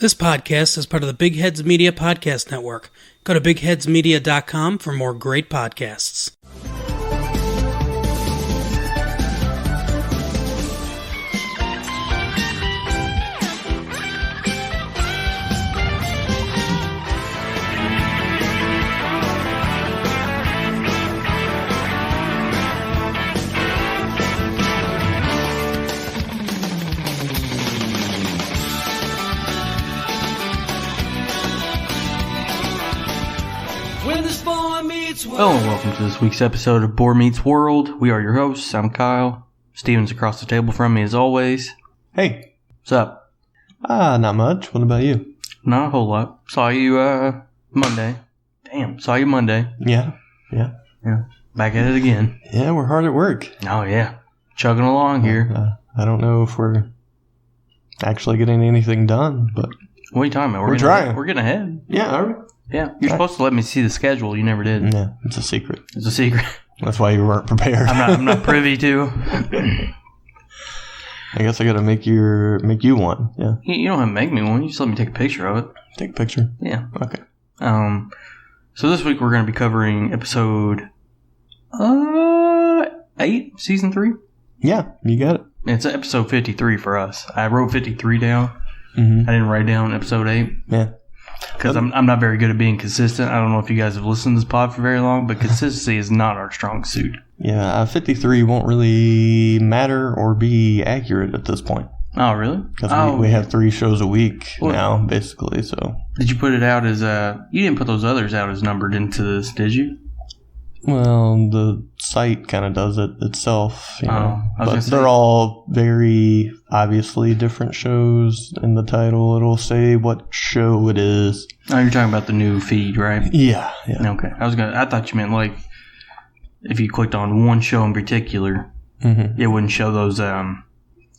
This podcast is part of the Big Heads Media Podcast Network. Go to bigheadsmedia.com for more great podcasts. Hello and welcome to this week's episode of Boar Meets World. We are your hosts. I'm Kyle. Steven's across the table from me as always. Hey. What's up? Not much. What about you? Not a whole lot. Saw you Monday. Saw you Monday. Yeah. Back at it again. Yeah, we're hard at work. Oh yeah. Chugging along here. I don't know if we're actually getting anything done, but... What are you talking about? We're trying. We're getting ahead. Yeah, are we? Yeah, you're supposed to let me see the schedule. You never did. Yeah, it's a secret. It's a secret. That's why you weren't prepared. I'm not privy to. I guess I gotta make you one. Yeah. You don't have to make me one. You just let me take a picture of it. Take a picture. Yeah. Okay. So this week we're going to be covering episode 8, season 3. Yeah, you got it. It's episode 53 for us. I wrote 53 down. Mm-hmm. I didn't write down episode 8. Yeah. Because I'm not very good at being consistent. I don't know if you guys have listened to this pod for very long, but consistency is not our strong suit. Yeah, 53 won't really matter or be accurate at this point. Oh, really? Because we have 3 shows a week now, basically, so... Did you put it out as you didn't put those others out as numbered into this, did you? Well, the site kind of does it itself, you know. But they're all very obviously different shows in the title. It'll say what show it is. Oh, you're talking about the new feed, right? Yeah. Okay. I thought you meant like if you clicked on one show in particular, it wouldn't show those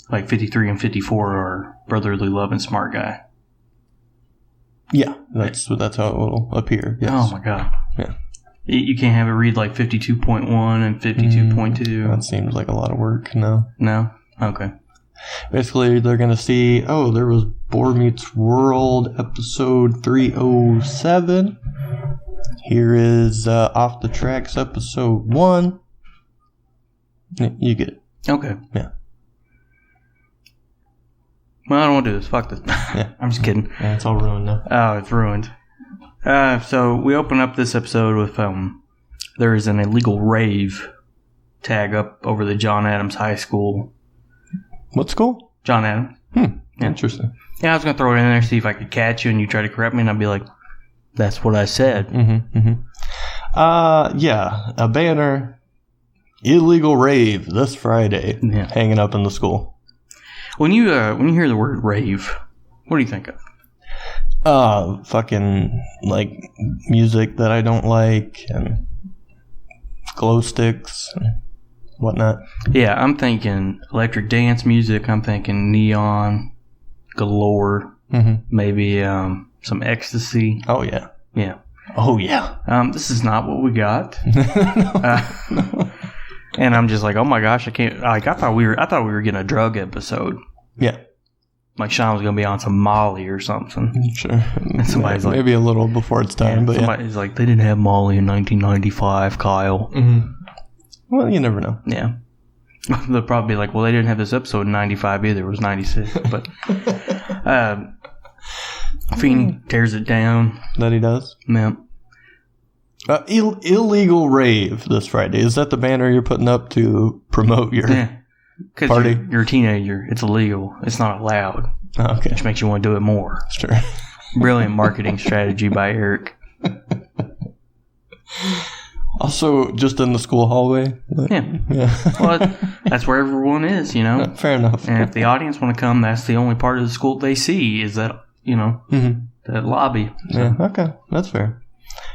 like 53 and 54 are Brotherly Love and Smart Guy. Yeah, that's how it will appear. Yes. Oh my god. Yeah. You can't have it read like 52.1 and 52.2. That seems like a lot of work. No? Okay. Basically, they're going to see, there was Boar Meets World episode 307. Here is Off the Tracks episode 1. You get it. Okay. Yeah. Well, I don't want to do this. Fuck this. Yeah. I'm just kidding. Yeah, it's all ruined now. Oh, it's ruined. So we open up this episode with there is an illegal rave tag up over the John Adams High School. What school? John Adams. Yeah. Interesting. Yeah, I was gonna throw it in there, see if I could catch you, and you try to correct me, and I'd be like, "That's what I said." Yeah, a banner, illegal rave this Friday, hanging up in the school. When you hear the word rave, what do you think of? Fucking, like, music that I don't like, and glow sticks, and whatnot. Yeah, I'm thinking electric dance music, I'm thinking neon, galore, maybe, some ecstasy. Oh, yeah. Yeah. Oh, yeah. This is not what we got. And I'm just like, oh my gosh, I can't, like, I thought we were getting a drug episode. Yeah. Like Sean was going to be on some Molly or something. Sure. And somebody's like... Maybe a little before it's time, but somebody's like, they didn't have Molly in 1995, Kyle. Well, you never know. Yeah. They'll probably be like, well, they didn't have this episode in 95 either. It was 96. But Fiend tears it down. That he does? Yeah. Illegal rave this Friday. Is that the banner you're putting up to promote your... Because you're a teenager. It's illegal. It's not allowed. Okay. Which makes you want to do it more. Sure. Brilliant marketing strategy by Eric. Also, just in the school hallway. Yeah. Well, that's where everyone is, you know. Fair enough. And if the audience want to come, that's the only part of the school they see is that, that lobby. So. Yeah, okay. That's fair.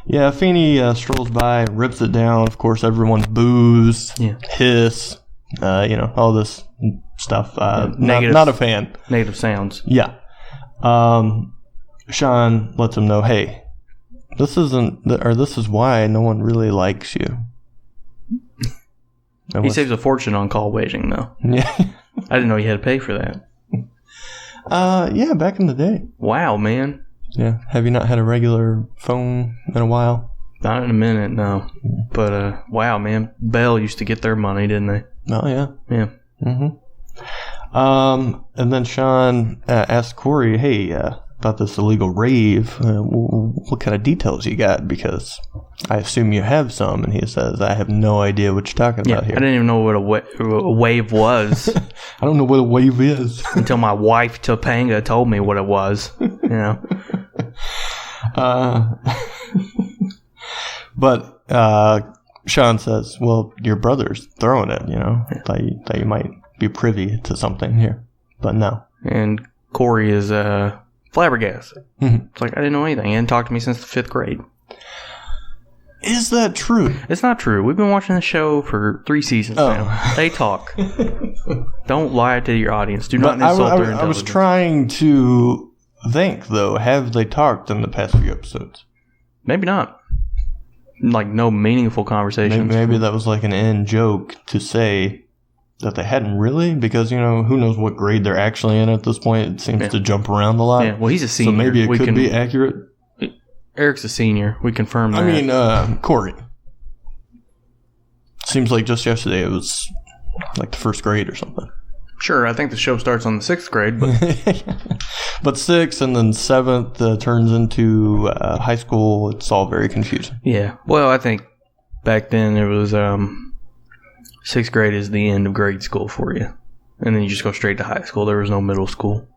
Yeah, Fanny strolls by, rips it down. Of course, everyone boos, hiss. All this stuff. Not a fan. Negative sounds. Yeah. Sean lets him know, hey, this is why no one really likes you. He saves a fortune on call waiting, though. Yeah. I didn't know you had to pay for that. Yeah, back in the day. Wow, man. Yeah. Have you not had a regular phone in a while? Not in a minute, no. But, wow, man. Bell used to get their money, didn't they? Oh, yeah. Yeah. Mm-hmm. And then Sean asked Cory, hey, about this illegal rave, what kind of details you got? Because I assume you have some. And he says, I have no idea what you're talking about here. I didn't even know what a wave was. I don't know what a wave is. Until my wife, Topanga, told me what it was. You know? But Sean says, well, your brother's throwing it, you know. Thought you might be privy to something here. But no. And Cory is flabbergasted. Mm-hmm. It's like, I didn't know anything. He hadn't talked to me since the 5th grade. Is that true? It's not true. We've been watching the show for 3 seasons now. They talk. Don't lie to your audience. Do not insult their intelligence. I was trying to think, though. Have they talked in the past few episodes? Maybe not. Like, no meaningful conversations. Maybe that was like an end joke to say that they hadn't really, because, you know, who knows what grade they're actually in at this point. It seems to jump around a lot. Yeah, well, he's a senior. So maybe it could be accurate. Eric's a senior. We confirmed that. I mean, Cory. Seems like just yesterday it was like the 1st grade or something. Sure, I think the show starts on the 6th grade, but but 6th and then 7th turns into high school. It's all very confusing. Yeah. Well, I think back then it was 6th grade is the end of grade school for you. And then you just go straight to high school. There was no middle school.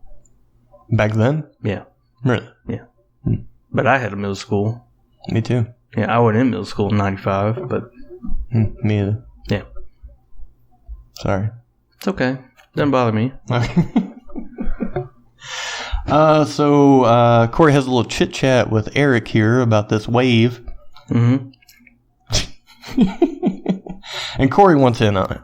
Back then? Yeah. Really? Yeah. But I had a middle school. Me too. Yeah, I went in middle school in 95, but... Me either. Yeah. Sorry. It's okay. Doesn't bother me. So Cory has a little chit-chat with Eric here about this wave. Mm-hmm. And Cory wants in on it.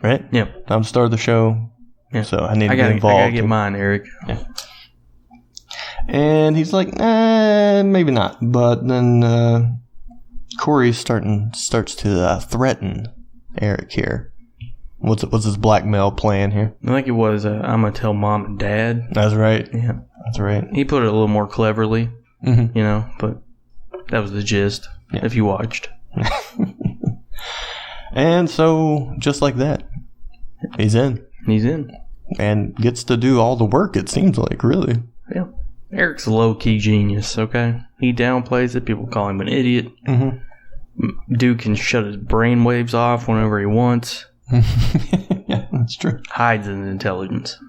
Right? Yeah. I'm the star of the show. Yeah. So I need to get involved. I gotta get mine, Eric. Yeah. And he's like, maybe not. But then Cory starts to threaten Eric here. What's his blackmail plan here? I think it was, I'm going to tell mom and dad. That's right. Yeah. That's right. He put it a little more cleverly, mm-hmm. you know, but that was the gist, if you watched. And so, just like that, he's in. He's in. And gets to do all the work, it seems like, really. Yeah. Eric's a low-key genius, okay? He downplays it. People call him an idiot. Mm-hmm. Dude can shut his brain waves off whenever he wants. Yeah, that's true. Hides his intelligence.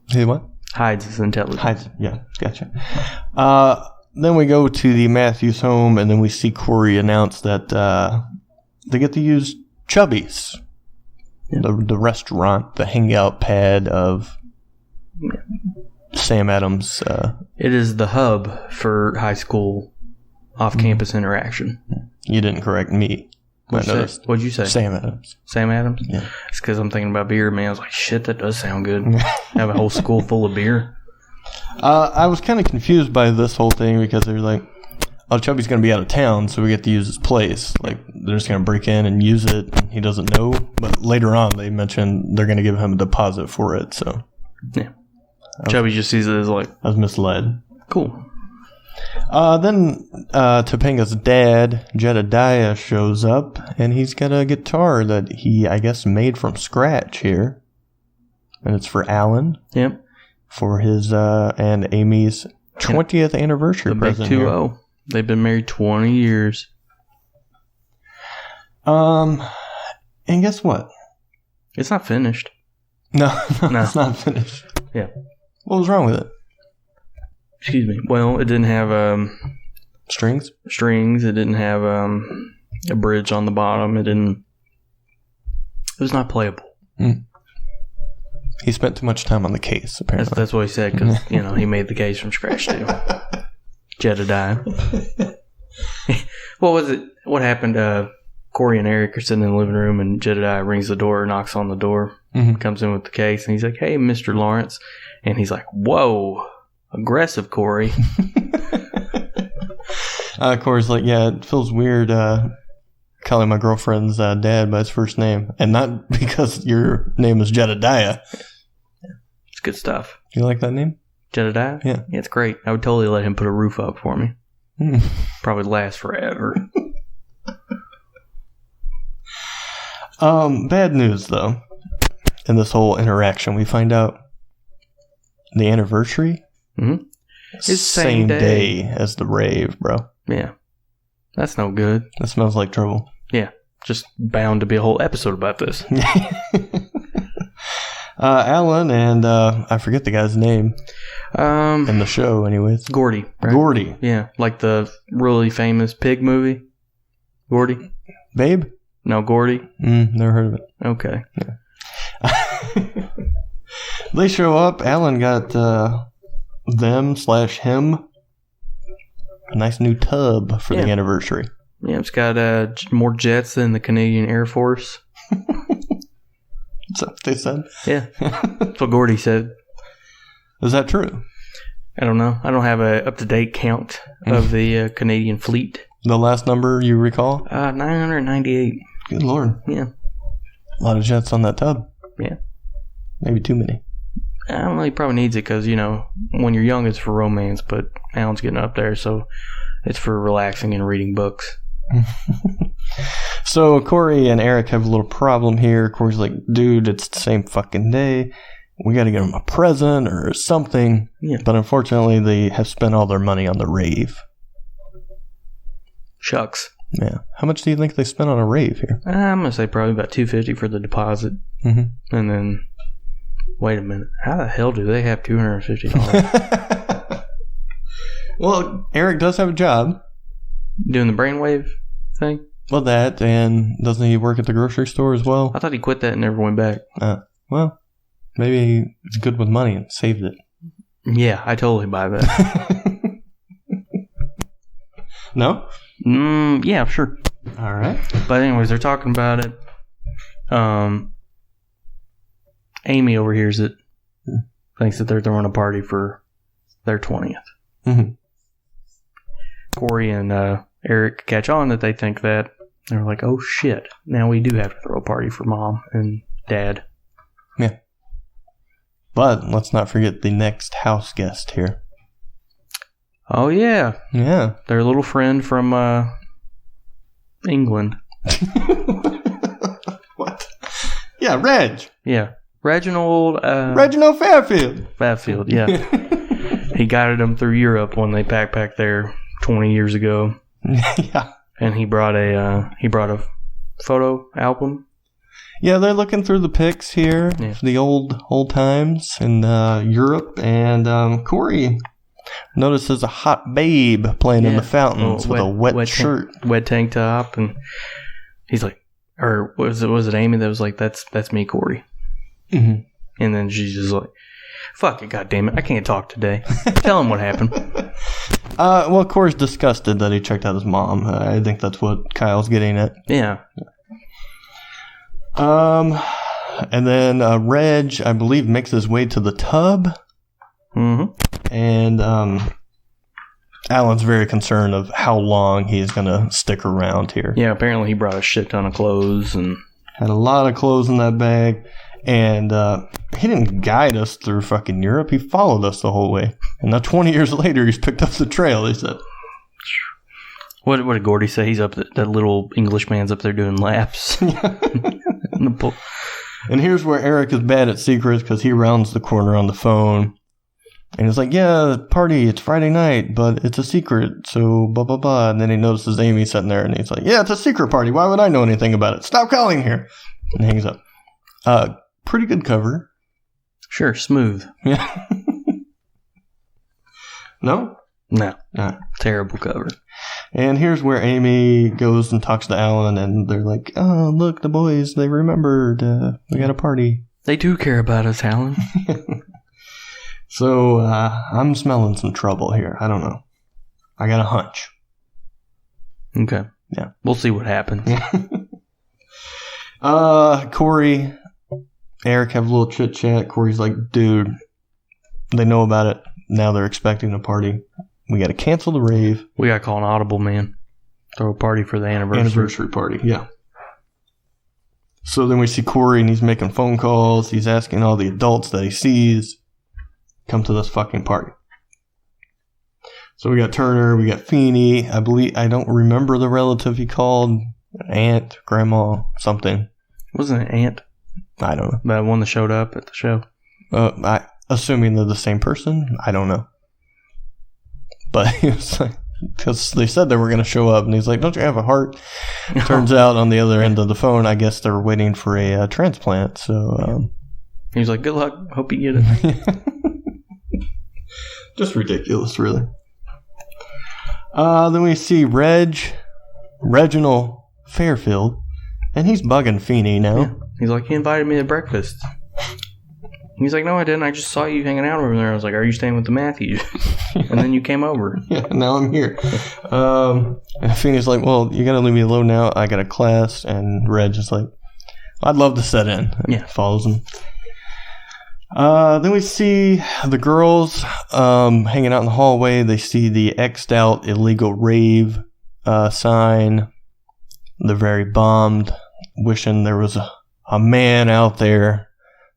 Hey, what? Hides his intelligence. Yeah, gotcha. Then we go to the Matthews home, and then we see Cory announce that they get to use Chubby's, the restaurant, the hangout pad of Sam Adams. It is the hub for high school off-campus interaction. You didn't correct me. What'd you say? Sam Adams. Sam Adams? Yeah. It's because I'm thinking about beer, man. I was like, shit, that does sound good. Have a whole school full of beer. I was kind of confused by this whole thing because they're like, oh, Chubby's going to be out of town, so we get to use his place. Like, they're just going to break in and use it. And he doesn't know. But later on, they mentioned they're going to give him a deposit for it. So, yeah. Chubby just sees it as like, I was misled. Cool. Then Topanga's dad, Jedediah, shows up, and he's got a guitar that he, I guess, made from scratch here. And it's for Alan. Yep. For his and Amy's 20th anniversary present. The big 2-0. They've been married 20 years. And guess what? It's not finished. No, it's not finished. Yeah. What was wrong with it? Excuse me. Well, it didn't have strings. It didn't have a bridge on the bottom. It was not playable. Mm. He spent too much time on the case, apparently. That's what he said, because, he made the case from scratch, too. Jedediah. What was it? What happened? Cory and Eric are sitting in the living room, and Jedediah rings the door, knocks on the door, comes in with the case, and he's like, hey, Mr. Lawrence. And he's like, whoa, aggressive, Cory. Cory's like, yeah, it feels weird calling my girlfriend's dad by his first name. And not because your name is Jedediah. It's good stuff. You like that name? Jedediah? Yeah. It's great. I would totally let him put a roof up for me. Probably last forever. Bad news, though. In this whole interaction, we find out the anniversary is same day as the rave, bro. Yeah. That's no good. That smells like trouble. Yeah. Just bound to be a whole episode about this. Alan and I forget the guy's name in the show anyways. Gordy, right? Gordy. Yeah, like the really famous pig movie. Gordy? Babe? No, Gordy. Never heard of it. Okay. Yeah. They show up. Alan got them/him a nice new tub for the anniversary. Yeah, it's got more jets than the Canadian Air Force. Is that what they said? Yeah. That's what Gordy said. Is that true? I don't know. I don't have a up-to-date count of the Canadian fleet. The last number you recall? 998. Good Lord. Yeah. A lot of jets on that tub. Yeah. Maybe too many. I don't know. He probably needs it because, when you're young, it's for romance, but Alan's getting up there, so it's for relaxing and reading books. So Cory and Eric have a little problem here. Cory's like, dude, it's the same fucking day. We got to get him a present or something. Yeah. But unfortunately, they have spent all their money on the rave. Shucks. Yeah. How much do you think they spent on a rave here? I'm going to say probably about $250 for the deposit. Mm-hmm. And then, wait a minute. How the hell do they have $250? Well, Eric does have a job. Doing the brainwave thing? Well, that, and doesn't he work at the grocery store as well? I thought he quit that and never went back. Well, maybe he's good with money and saved it. Yeah, I totally buy that. No? Yeah, sure. All right. But anyways, they're talking about it. Amy overhears it. Thinks that they're throwing a party for their 20th. Mm-hmm. Cory and Eric catch on that they think that. They're like, oh shit, now we do have to throw a party for Mom and Dad. Yeah. But let's not forget the next house guest here. Oh yeah. Yeah. Their little friend from England. What? Yeah, Reg. Yeah. Reginald Fairfield. Fairfield, yeah. He guided them through Europe when they backpacked there 20 years ago. Yeah. And he brought a photo album. Yeah, they're looking through the pics here, the old times in Europe, and Cory notices a hot babe playing in the fountains with a wet shirt, wet tank top, and he's like, or was it Amy that was like, that's me, Cory. Mm-hmm. And then she's just like, fuck it, goddammit, I can't talk today. Tell him what happened. Well, Cory's disgusted that he checked out his mom. I think that's what Kyle's getting at. Yeah. And then Reg, I believe, makes his way to the tub. Mm-hmm. And Alan's very concerned of how long he's going to stick around here. Yeah, apparently he brought a shit ton of clothes and had a lot of clothes in that bag. And he didn't guide us through fucking Europe. He followed us the whole way. And now 20 years later, he's picked up the trail, he said. What did Gordy say? He's up, that little English man's up there doing laps. In the pool. And here's where Eric is bad at secrets because he rounds the corner on the phone. And he's like, yeah, party, it's Friday night, but it's a secret, so blah, blah, blah. And then he notices Amy sitting there, and he's like, yeah, it's a secret party. Why would I know anything about it? Stop calling here. And hangs up. Pretty good cover. Sure, smooth. Yeah. No? No. Terrible cover. And here's where Amy goes and talks to Alan, and they're like, oh, look, the boys, they remembered. We got a party. They do care about us, Alan. So, I'm smelling some trouble here. I don't know. I got a hunch. Okay. Yeah. We'll see what happens. Cory, Eric have a little chit chat. Cory's like, dude, they know about it. Now they're expecting a party. We got to cancel the rave. We got to call an audible, man. Throw a party for the anniversary party. Yeah. So then we see Cory, and he's making phone calls. He's asking all the adults that he sees come to this fucking party. So we got Turner, we got Feeney. I don't remember the relative he called. Aunt, grandma, something. Wasn't it aunt? I don't know. That one that showed up at the show? Assuming they're the same person, I don't know. But he was like, because they said they were going to show up, and he's like, "Don't you have a heart?" Turns out on the other end of the phone, I guess they're waiting for a transplant. So he was like, "Good luck. Hope you get it." Just ridiculous, really. Then we see Reginald Fairfield, and he's bugging Feeney now. Yeah. He's like, "He invited me to breakfast." He's like, "No, I didn't. I just saw you hanging out over there." I was like, "Are you staying with the Matthews?" And then you came over. Yeah, now I'm here. And Feeney's like, "Well, you got to leave me alone now. I got a class." And Reg is like, "I'd love to sit in." And yeah. Follows him. Then we see the girls hanging out in the hallway. They see the X'd out illegal rave sign. They're very bummed, wishing there was a man out there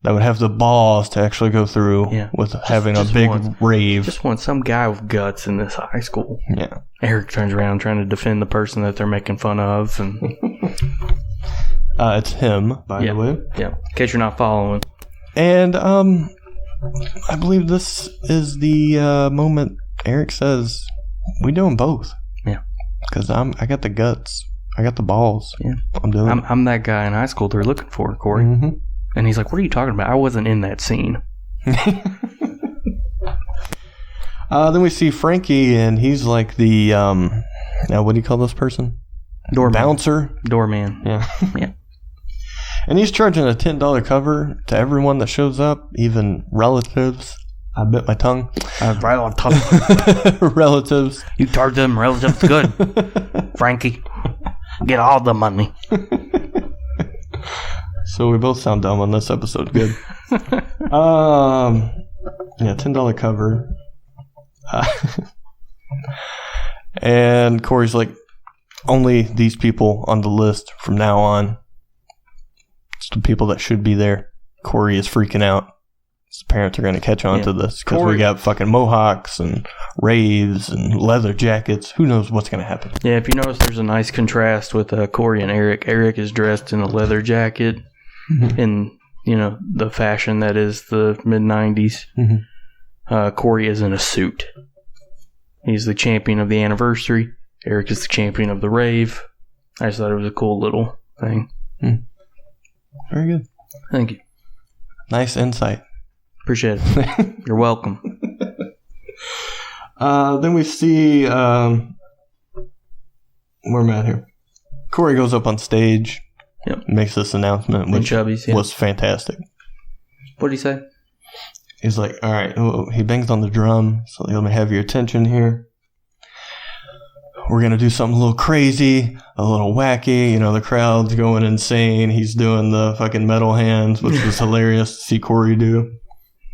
that would have the balls to actually go through with having a big rave. Just want some guy with guts in this high school. Yeah. Eric turns around trying to defend the person that they're making fun of. And it's him, by the way. Yeah, in case you're not following. And I believe this is the moment Eric says, "We doing both." Yeah. Because I got the guts. I got the balls. Yeah. I'm doing it. I'm that guy in high school they're looking for, Cory. Mm-hmm. And he's like, "What are you talking about? I wasn't in that scene." Then we see Frankie, and he's like the, now what do you call this person? Doorman. Bouncer? Doorman. Yeah. Yeah. And he's charging a $10 cover to everyone that shows up, even relatives. I bit my tongue. Relatives. You charge them relatives good. Frankie, get all the money. So we both sound dumb on this episode. Good. Yeah, $10 cover. And Cory's like, only these people on the list from now on. It's the people that should be there. Cory is freaking out. His parents are going to catch on to this because we got fucking mohawks and raves and leather jackets. Who knows what's going to happen? Yeah, if you notice, there's a nice contrast with Cory and Eric. Eric is dressed in a leather jacket in, the fashion that is the mid-90s. Mm-hmm. Cory is in a suit. He's the champion of the anniversary. Eric is the champion of the rave. I just thought it was a cool little thing. Very good. Thank you. Nice insight. Appreciate it. You're welcome. Then we see, where am I at here? Cory goes up on stage, makes this announcement, which was fantastic. What did he say? He's like, all right, he bangs on the drum, so let me have your attention here. We're going to do something a little crazy, a little wacky. The crowd's going insane. He's doing the fucking metal hands, which was hilarious to see Cory do.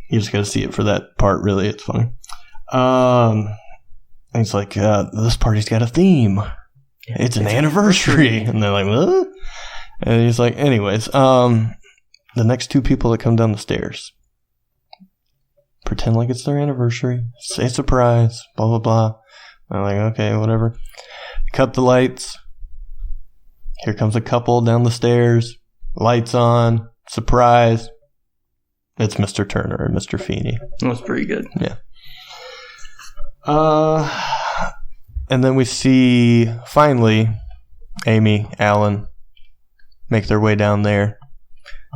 You just got to see it for that part, really. It's funny. And he's like, this party's got a theme. It's an anniversary. And they're like, what? And he's like, anyways, the next two people that come down the stairs, pretend like it's their anniversary. Say surprise, blah, blah, blah. I'm like, okay, whatever. Cut the lights. Here comes a couple down the stairs. Lights on. Surprise. It's Mr. Turner and Mr. Feeney. That was pretty good. Yeah. And then we see, finally, Amy, Alan, make their way down there,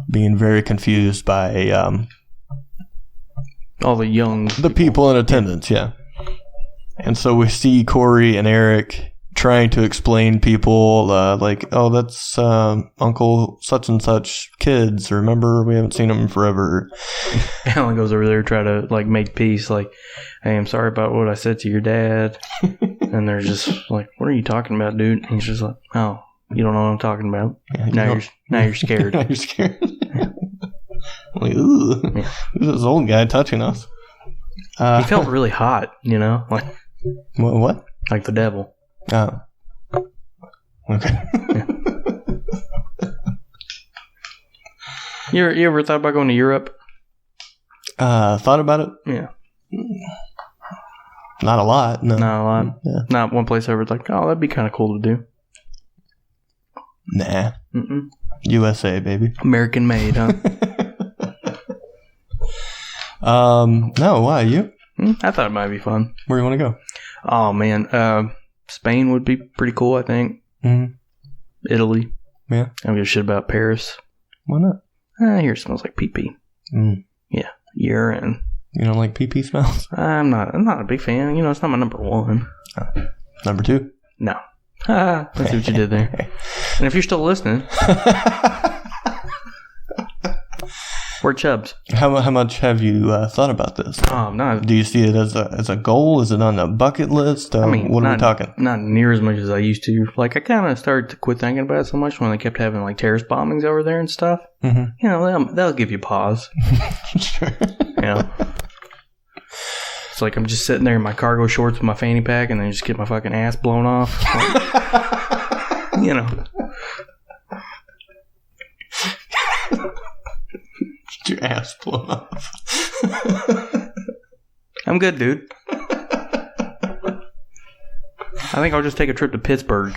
being very confused by all the people in attendance, yeah. And so we see Cory and Eric trying to explain people, like, oh, that's Uncle such and such kids. Remember, we haven't seen them in forever. Alan goes over there to try to make peace. Like, hey, I'm sorry about what I said to your dad. And they're just like, what are you talking about, dude? And he's just like, oh, you don't know what I'm talking about. Yeah, now you're scared. Now you're scared. Like, ooh, who's this old guy touching us? He felt really hot, like. What? Like the devil. Oh. Okay. You ever thought about going to Europe? Thought about it? Yeah. Not a lot. No. Not a lot. Yeah. Not one place I was like, oh, that'd be kind of cool to do. Nah. Mm-mm. USA, baby. American made, huh? No, why? You? I thought it might be fun. Where do you want to go? Oh, man. Spain would be pretty cool, I think. Mm-hmm. Italy. Yeah. I don't give a shit about Paris. Why not? I hear it smells like pee-pee. Mm. Yeah. Urine. You don't like pee-pee smells? I'm not a big fan. It's not my number one. Number 2? No. I see what you did there. And if you're still listening, we're Chubbs. How much have you thought about this? No. Do you see it as a goal? Is it on a bucket list? What are we talking? Not near as much as I used to. Like, I kind of started to quit thinking about it so much when they kept having, like, terrorist bombings over there and stuff. Mm-hmm. They'll give you pause. Sure. It's like I'm just sitting there in my cargo shorts with my fanny pack and then just get my fucking ass blown off. Get your ass blown off. I'm good, dude. I think I'll just take a trip to Pittsburgh.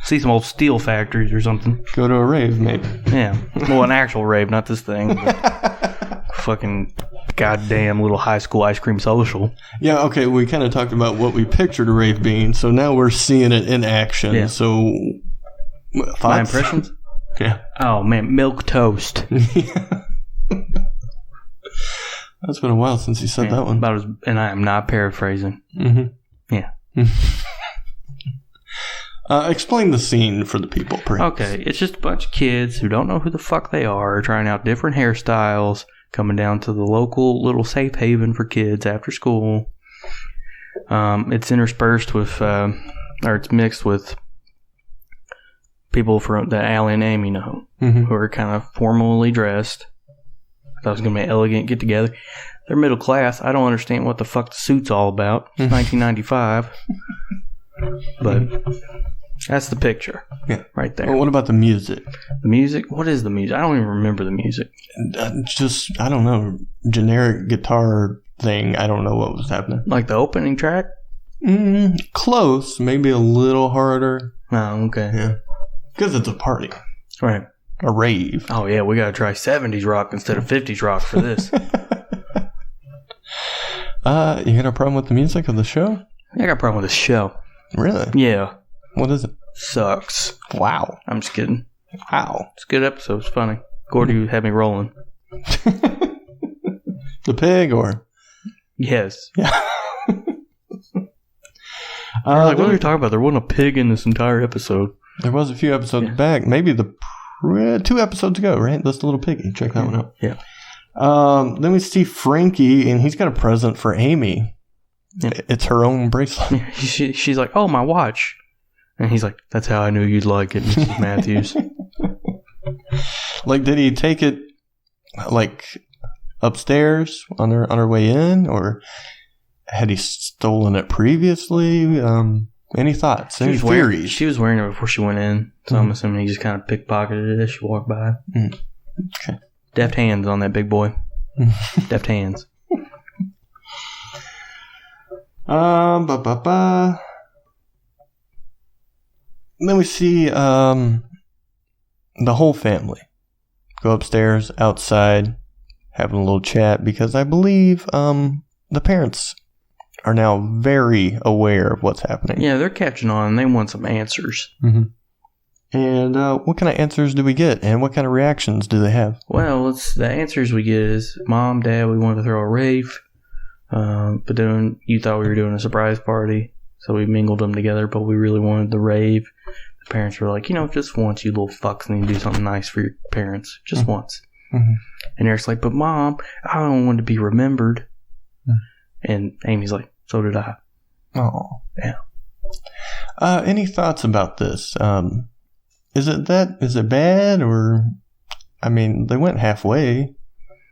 See some old steel factories or something. Go to a rave, maybe. Yeah. Well, an actual rave, not this thing. Fucking goddamn little high school ice cream social. Yeah, okay, we kind of talked about what we pictured a rave being, so now we're seeing it in action. Yeah. So, thoughts? My impressions? Yeah. Oh, man, milk toast. That's been a while since you said that one. And I am not paraphrasing. Mm-hmm. Yeah. Explain the scene for the people, perhaps. Okay, it's just a bunch of kids who don't know who the fuck they are, trying out different hairstyles, coming down to the local little safe haven for kids after school. It's interspersed with, or it's mixed with people from that Allie and Amy know, who are kind of formally dressed. I thought it was going to be an elegant get together. They're middle class. I don't understand what the fuck the suit's all about. It's 1995. But that's the picture. Yeah. Right there. Well, what about the music? The music? What is the music? I don't even remember the music. Just, I don't know, generic guitar thing. I don't know what was happening. Like the opening track? Close. Maybe a little harder. Oh, okay. Yeah. Because it's a party. Right. A rave. Oh, yeah. We got to try 70s rock instead of 50s rock for this. You got a problem with the music of the show? I got a problem with the show. Really? Yeah. What is it? Sucks. Wow. I'm just kidding. Wow. It's a good episode. It's funny. Cory had me rolling. The pig or? Yes. Yeah. What are you talking about? There wasn't a pig in this entire episode. There was a few episodes back. Maybe 2 episodes ago, right? That's the little piggy. Check that one out. Yeah. Then we see Frankie, and he's got a present for Amy. Yeah. It's her own bracelet. Yeah, she's like, oh, my watch. And he's like, that's how I knew you'd like it, Mrs. Matthews. Like, did he take it, like, upstairs on her way in? Or had he stolen it previously? Any thoughts? Any theories? She was wearing it before she went in. So I'm assuming he just kind of pickpocketed it as she walked by. Okay. Deft hands on that big boy. Deft hands. Then we see the whole family go upstairs, outside, having a little chat, because I believe the parents are now very aware of what's happening. Yeah, they're catching on, and they want some answers. Mm-hmm. And what kind of answers do we get, and what kind of reactions do they have? Well, the answers we get is, Mom, Dad, we wanted to throw a rave, but then you thought we were doing a surprise party, so we mingled them together, but we really wanted the rave. The parents were like, just once, you little fucks, need to do something nice for your parents. Just once. Mm-hmm. And Eric's like, but Mom, I don't want to be remembered. Mm-hmm. And Amy's like, so did I. Oh. Yeah. Any thoughts about this? Is it bad, or, I mean, they went halfway,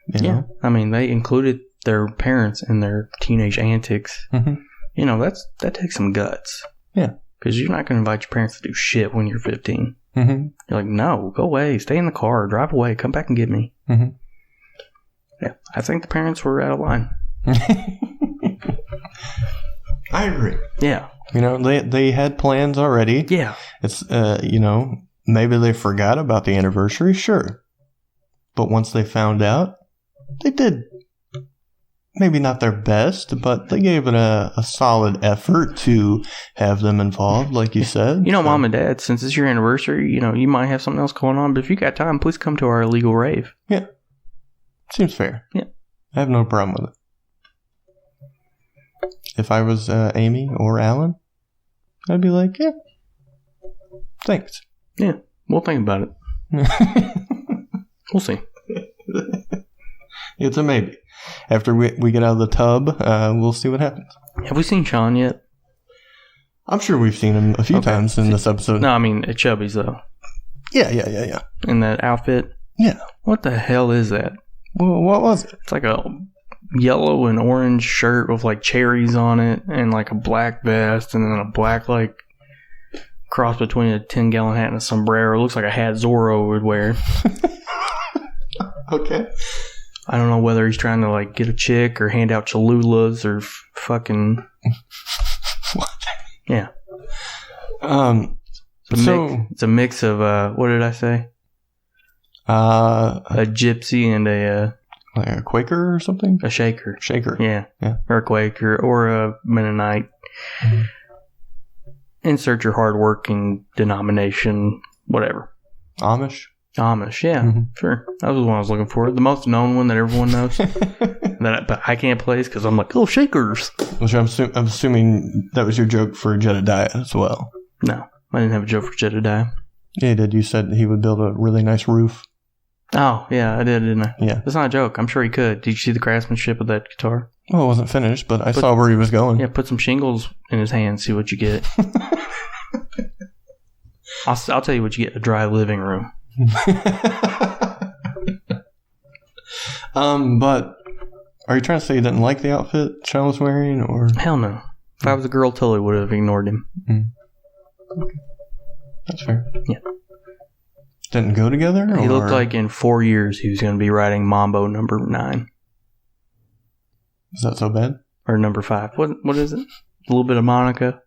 you know? I mean, they included their parents in their teenage antics. Mm-hmm. That takes some guts. Yeah. Because you're not going to invite your parents to do shit when you're 15. Mm-hmm. You're like, no, go away, stay in the car, drive away, come back and get me. Mm-hmm. Yeah, I think the parents were out of line. I agree. Yeah. They had plans already. Yeah. It's, maybe they forgot about the anniversary, sure. But once they found out, they did maybe not their best, but they gave it a solid effort to have them involved, like you said. Mom and Dad, since it's your anniversary, you might have something else going on, but if you got time, please come to our illegal rave. Yeah. Seems fair. Yeah. I have no problem with it. If I was Amy or Alan, I'd be like, yeah, thanks. Yeah, we'll think about it. We'll see. It's a maybe. After we get out of the tub, we'll see what happens. Have we seen Sean yet? I'm sure we've seen him a few times in this episode. No, I mean at Chubby's though. Yeah. In that outfit? Yeah. What the hell is that? Well, what was it? It's like a yellow and orange shirt with like cherries on it and like a black vest and then a black like cross between a 10-gallon hat and a sombrero. It looks like a hat Zorro would wear. Okay. I don't know whether he's trying to like get a chick or hand out Cholulas or fucking. What? Yeah. It's a mix of what did I say? A gypsy and like a Quaker or something? A shaker. Shaker. Yeah. Yeah. Or a Quaker or a Mennonite. Mm-hmm. Insert your hardworking denomination, whatever. Amish, yeah. Mm-hmm. Sure. That was the one I was looking for. The most known one that everyone knows. But I can't place because I'm like, shakers. Which I'm assuming that was your joke for Jedediah as well. No, I didn't have a joke for Jedediah. Yeah, you did. You said he would build a really nice roof. Oh, yeah, I did, didn't I? Yeah. That's not a joke. I'm sure he could. Did you see the craftsmanship of that guitar? Well, it wasn't finished, but I saw where he was going. Yeah, put some shingles in his hand, see what you get. I'll tell you what you get, a dry living room. But are you trying to say you didn't like the outfit Sean was wearing, or? Hell no. If I was a girl, totally would have ignored him. Okay. That's fair. Yeah. Didn't go together? He looked like in 4 years he was going to be riding Mambo number 9. Is that so bad? Or number 5. What is it? A little bit of Monica?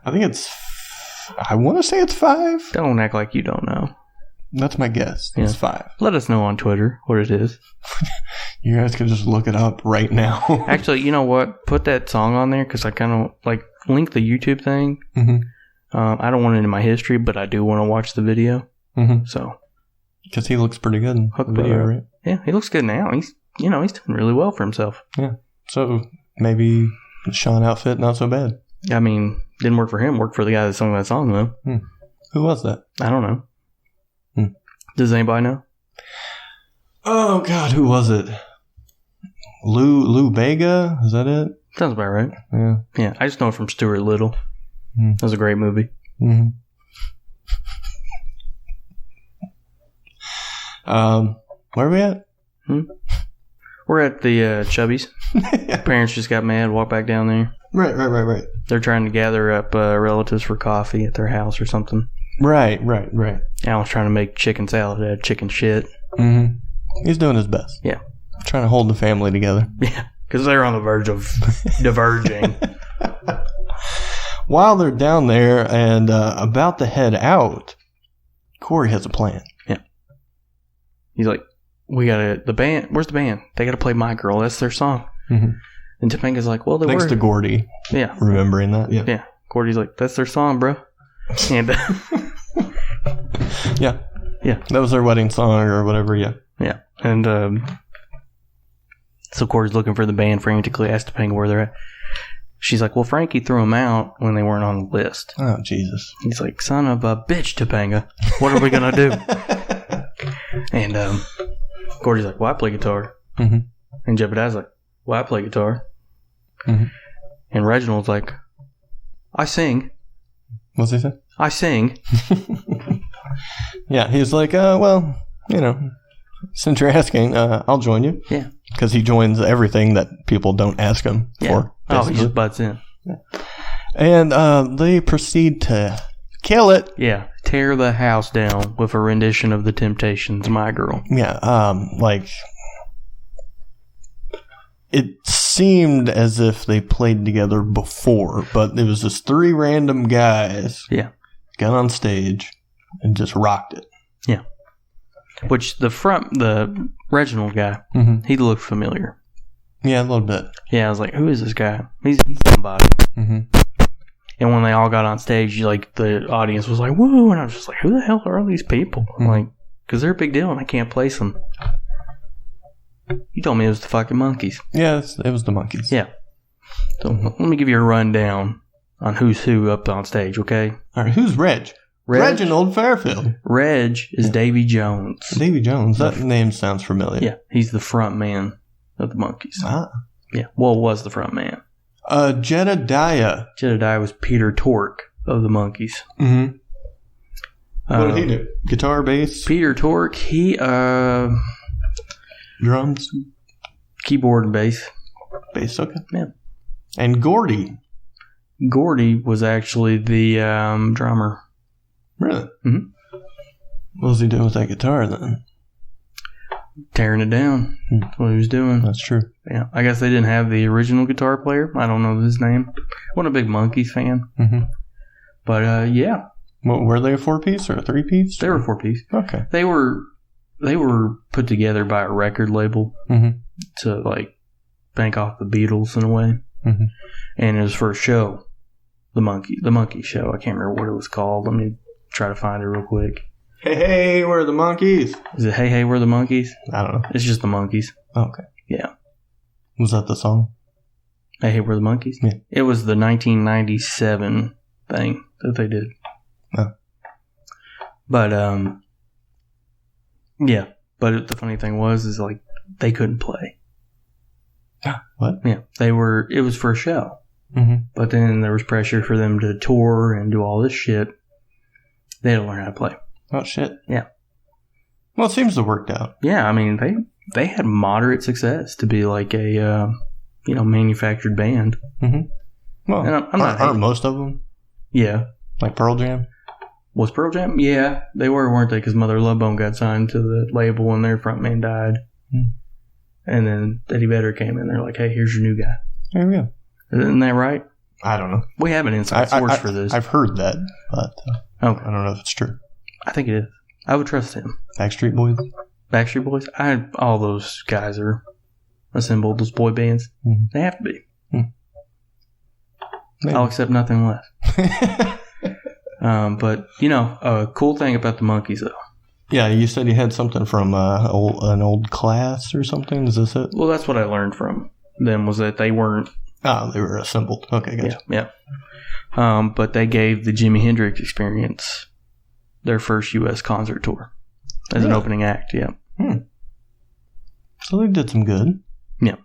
I think I want to say it's 5. Don't act like you don't know. That's my guess. Yeah. It's 5. Let us know on Twitter what it is. You guys can just look it up right now. Actually, you know what? Put that song on there because I kind of like link the YouTube thing. Mm-hmm. I don't want it in my history, but I do want to watch the video. Mm-hmm. So, because he looks pretty good in the video, right? Yeah, he looks good now. He's doing really well for himself. Yeah. So maybe the Sean outfit not so bad. I mean, didn't work for him. Worked for the guy that sung that song though. Who was that? I don't know. Does anybody know? Oh God, who was it? Lou Bega? Is that it? Sounds about right. Yeah. Yeah, I just know it from Stuart Little. That was a great movie. Mm-hmm. Where are we at? We're at the Chubby's. Parents just got mad, walked back down there. Right. They're trying to gather up relatives for coffee at their house or something. Right. Alan's trying to make chicken salad out of chicken shit. Mm-hmm. He's doing his best. Yeah. Trying to hold the family together. Yeah, because they're on the verge of diverging. While they're down there and about to head out, Cory has a plan. Yeah. He's like, the band, where's the band? They got to play My Girl. That's their song. Mm-hmm. And Topanga's like, well, Thanks to Gordy. Yeah. Remembering that. Yeah. Yeah. Gordy's like, that's their song, bro. And yeah. Yeah. That was their wedding song or whatever. Yeah. Yeah. And so Cory's looking for the band, frantically asked Topanga where they're at. She's like, well, Frankie threw them out when they weren't on the list. Oh, Jesus. He's like, son of a bitch, Topanga. What are we going to do? And Gordy's like, well, I play guitar. Mm-hmm. And Jebediah's like, well, I play guitar. Mm-hmm. And Reginald's like, I sing. What's he say? I sing. Yeah, he's like, well, since you're asking, I'll join you. Yeah. Because he joins everything that people don't ask him for. Basically. Oh, he just butts in. Yeah. And they proceed to kill it. Yeah. tear the house down with a rendition of The Temptations' My Girl. Yeah, it seemed as if they played together before, but it was just 3 random guys. Yeah. Got on stage and just rocked it. Yeah. Which the Reginald guy, he looked familiar. Yeah, a little bit. Yeah, I was like, who is this guy? He's somebody. Mm-hmm. And when they all got on stage, like, the audience was like, woo! And I was just like, who the hell are all these people? I'm like, because they're a big deal and I can't place them. You told me it was the fucking Monkees. Yeah, it was the Monkees. Yeah. So let me give you a rundown on who's who up on stage, okay? All right, who's Reg? Reginald Fairfield. Reg is Davy Jones. Davy Jones. That name sounds familiar. Yeah, he's the front man of the Monkees. Ah. Yeah, well, was the front man. Jedediah. Jedediah was Peter Tork of the Monkees. Mm-hmm. What did he do? Guitar, bass? Peter Tork, he, drums? Keyboard and bass. Bass, okay. Yeah. And Gordy. Gordy was actually the drummer. Really? Mm-hmm. What was he doing with that guitar then? Tearing it down. That's what he was doing. That's true. Yeah. I guess they didn't have the original guitar player. I don't know his name. Wasn't a big Monkees fan. Mm-hmm. But, yeah. What, were they a 4-piece or a 3-piece? They were 4-piece. Okay. They were put together by a record label to, like, bank off the Beatles in a way. Mm-hmm. And it was for a show. The Monkey Show. I can't remember what it was called. Let me try to find it real quick. Hey, we're the Monkees. Is it Hey, we're the Monkees? I don't know. It's just the Monkees. Okay. Yeah. Was that the song? Hey, we're the Monkees? Yeah. It was the 1997 thing that they did. Oh. But, yeah. But the funny thing is like, they couldn't play. What? Yeah. It was for a show. Mm-hmm. But then there was pressure for them to tour and do all this shit. They had to learn how to play. Oh, shit. Yeah. Well, it seems to have worked out. Yeah, I mean, they had moderate success to be like a, manufactured band. Mm-hmm. Well, and aren't most of them? Yeah. Like Pearl Jam? Was Pearl Jam? Yeah, they were, weren't they? Because Mother Love Bone got signed to the label when their frontman died. Mm. And then Eddie Vedder came in. They're like, hey, here's your new guy. There we go. Isn't that right? I don't know. We have an inside source for this. I've heard that, but okay. I don't know if it's true. I think it is. I would trust him. Backstreet Boys? Backstreet Boys? All those guys are assembled, those boy bands. Mm-hmm. They have to be. Maybe. I'll accept nothing less. But, a cool thing about the Monkees, though. Yeah, you said you had something from an old class or something. Is this it? Well, that's what I learned from them, was that they weren't... Oh, they were assembled. Okay, gotcha. Yeah. But they gave the Jimi Hendrix Experience their first U.S. concert tour as an opening act, yeah. So they did some good. Yeah.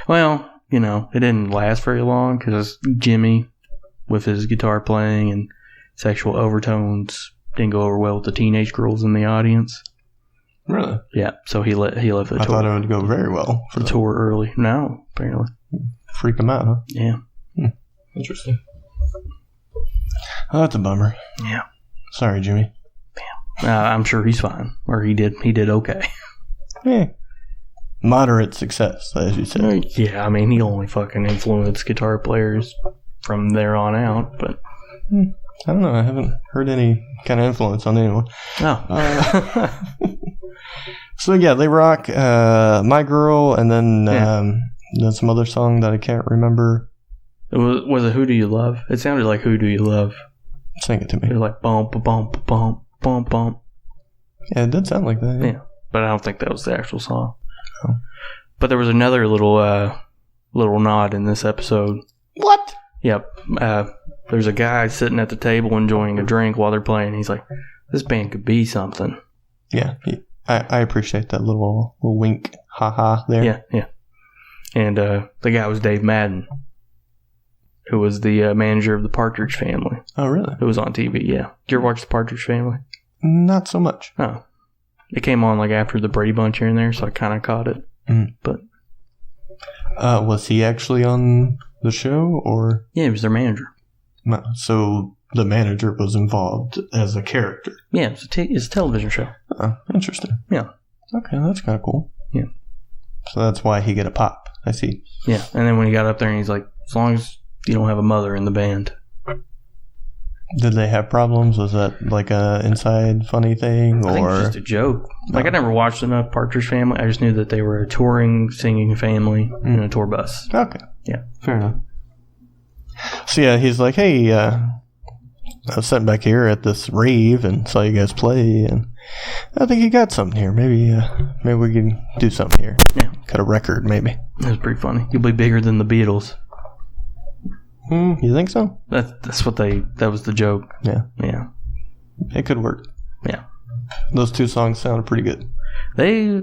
Well, it didn't last very long because Jimmy, with his guitar playing and sexual overtones, didn't go over well with the teenage girls in the audience. Really? Yeah, so he left the tour. I thought it would go very well for the tour early. No, apparently. Freaked them out, huh? Yeah. Interesting. Oh, that's a bummer. Yeah. Sorry, Jimmy. I'm sure he's fine. Or he did okay. Yeah. Moderate success, as you said. Yeah, I mean, he only fucking influenced guitar players from there on out, but... I don't know. I haven't heard any kind of influence on anyone. Oh. So, yeah, they rock My Girl, and then there's some other song that I can't remember. Was it Who Do You Love? It sounded like Who Do You Love? Sing it to me. It was like bump, bump, bump, bump, bump. Yeah, it did sound like that. Yeah, but I don't think that was the actual song. Oh. But there was another little nod in this episode. What? Yep. There's a guy sitting at the table enjoying a drink while they're playing. He's like, this band could be something. Yeah, I appreciate that little wink, ha-ha there. Yeah. And the guy was Dave Madden, who was the manager of the Partridge Family. Oh, really? It was on TV, yeah. Did you ever watch the Partridge Family? Not so much. Oh. It came on like after the Brady Bunch here and there, so I kind of caught it. But was he actually on the show, or? Yeah, he was their manager. So the manager was involved as a character. Yeah, it's a television show. Oh, interesting. Yeah. Okay, that's kind of cool. Yeah. So that's why he get a pop. I see. Yeah, and then when he got up there, and he's like, as long as you don't have a mother in the band. Did they have problems? Was that like a inside funny thing, I think it's just a joke. Like, I never watched enough Partridge Family. I just knew that they were a touring, singing family in a tour bus. Okay. Yeah. Fair enough. So yeah, he's like, hey, I was sitting back here at this rave and saw you guys play, and I think you got something here. Maybe we can do something here. Yeah. Cut a record, maybe. That was pretty funny. You'll be bigger than the Beatles. You think so? That's what that was the joke. Yeah. Yeah. It could work. Yeah. Those two songs sounded pretty good. They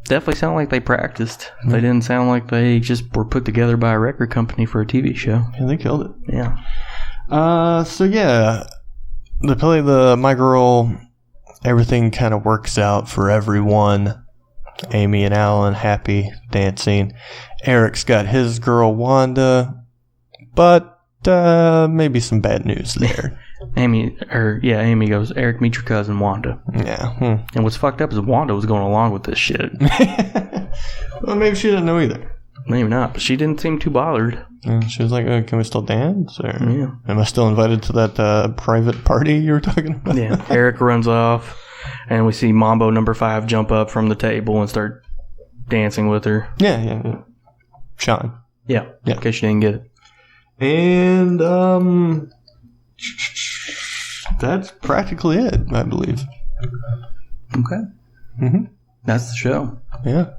definitely sound like they practiced. They didn't sound like they just were put together by a record company for a TV show. Yeah, they killed it. Yeah. So yeah, they play the My Girl. Everything kind of works out for everyone. Amy and Alan happy, dancing. Eric's got his girl Wanda, but maybe some bad news there. Amy goes, Eric, meet your cousin Wanda. Yeah. And what's fucked up is Wanda was going along with this shit. Well, maybe she didn't know either. Maybe not, but she didn't seem too bothered. She was like, can we still dance? Or Yeah. am I still invited to that private party you were talking about? Yeah. Eric runs off, and we see Mambo number 5 jump up from the table and start dancing with her. Yeah. Sean. Yeah. In case you didn't get it. And that's practically it, I believe. Okay. Mm-hmm. That's the show. Yeah,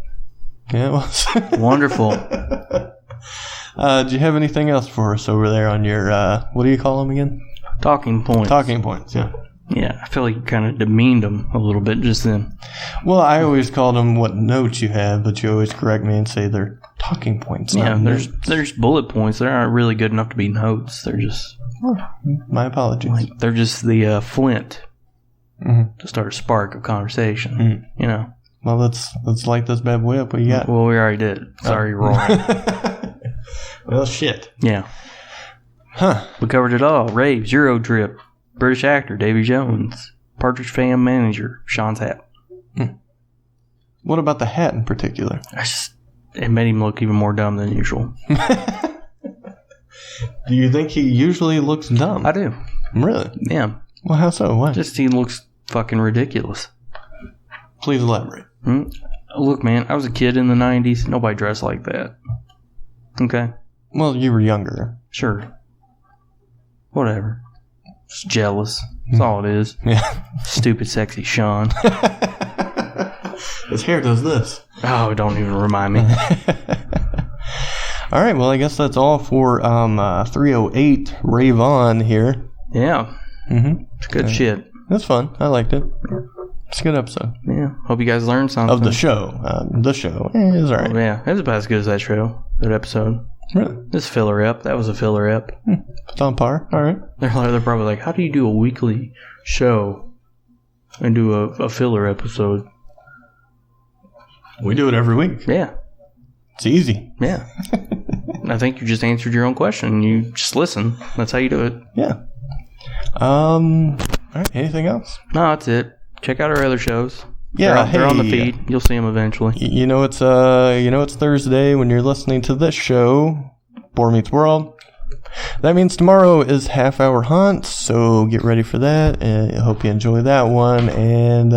it was. Wonderful. Do you have anything else for us over there on your, what do you call them again? Talking points. Talking points, yeah. Yeah, I feel like you kind of demeaned them a little bit just then. Well, I always called them what notes you have, but you always correct me and say they're talking points. Yeah, not there's bullet points. They aren't really good enough to be notes. They're just... Oh, my apologies. They're just the flint to start a spark of conversation, you know. Well, let's light this bad boy up. What you got? Well, we already did. Sorry, you're wrong. Well, shit. Yeah. Huh. We covered it all. Raves, Euro Trip, British actor Davy Jones, Partridge fan manager Sean's hat. What about the hat in particular? It made him look even more dumb than usual. Do you think he usually looks dumb? I do. Really? Yeah. Well, how so? Why? Just he looks fucking ridiculous. Please elaborate. Look, man, I was a kid in the 90s. Nobody dressed like that. Okay? Well, you were younger. Sure. Whatever. Just jealous. That's all it is. Yeah. Stupid, sexy Sean. His hair does this. Oh, don't even remind me. All right, well, I guess that's all for 308 Rave On here. Yeah. Mm-hmm. It's good shit. That's fun. I liked it. It's a good episode. Yeah. Hope you guys learned something. Of the show. The show. It was all right. Yeah. It was about as good as that show. That episode. Really? This filler ep. That was a filler ep. It's on par. All right. They're probably like, how do you do a weekly show and do a filler episode? We do it every week. Yeah. It's easy. Yeah. I think you just answered your own question. You just listen. That's how you do it. Yeah. All right. Anything else? No, that's it. Check out our other shows. Yeah, they're on the feed. You'll see them eventually. You know it's Thursday when you're listening to this show, Boar Meets World. That means tomorrow is Half Hour Hunt, so get ready for that. I hope you enjoy that one. And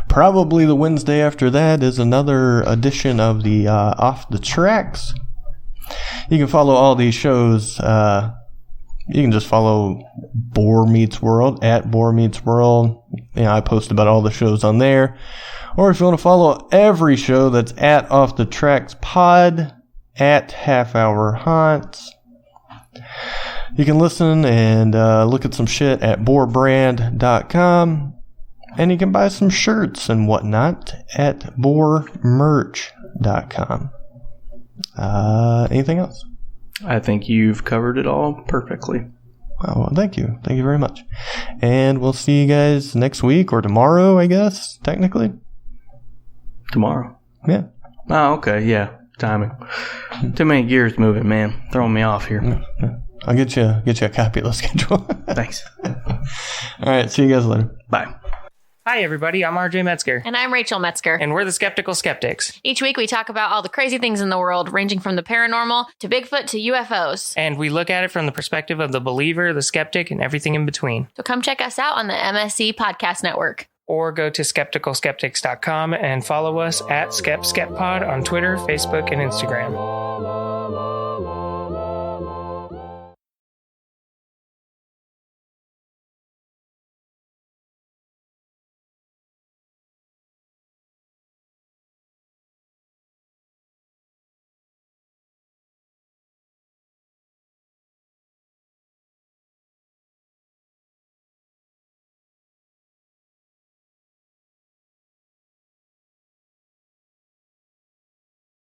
probably the Wednesday after that is another edition of the Off the Tracks. You can follow all these shows. You can just follow Boar Meets World at Boar Meets World. I post about all the shows on there. Or if you want to follow every show, that's at Off the Tracks Pod at Half Hour Hunt. You can listen and look at some shit at boarbrand.com. And you can buy some shirts and whatnot at boarmerch.com. Anything else? I think you've covered it all perfectly. Oh, well, thank you. Thank you very much. And we'll see you guys next week or tomorrow, I guess, technically. Tomorrow? Yeah. Oh, okay. Yeah. Timing. Too many gears moving, man. Throwing me off here. Yeah. I'll get you a copy of the schedule. Thanks. All right, see you guys later. Bye. Hi, everybody. I'm RJ Metzger. And I'm Rachel Metzger. And we're the Skeptical Skeptics. Each week we talk about all the crazy things in the world, ranging from the paranormal to Bigfoot to UFOs. And we look at it from the perspective of the believer, the skeptic, and everything in between. So come check us out on the MSC Podcast Network. Or go to skepticalskeptics.com and follow us at SkepSkepPod on Twitter, Facebook, and Instagram.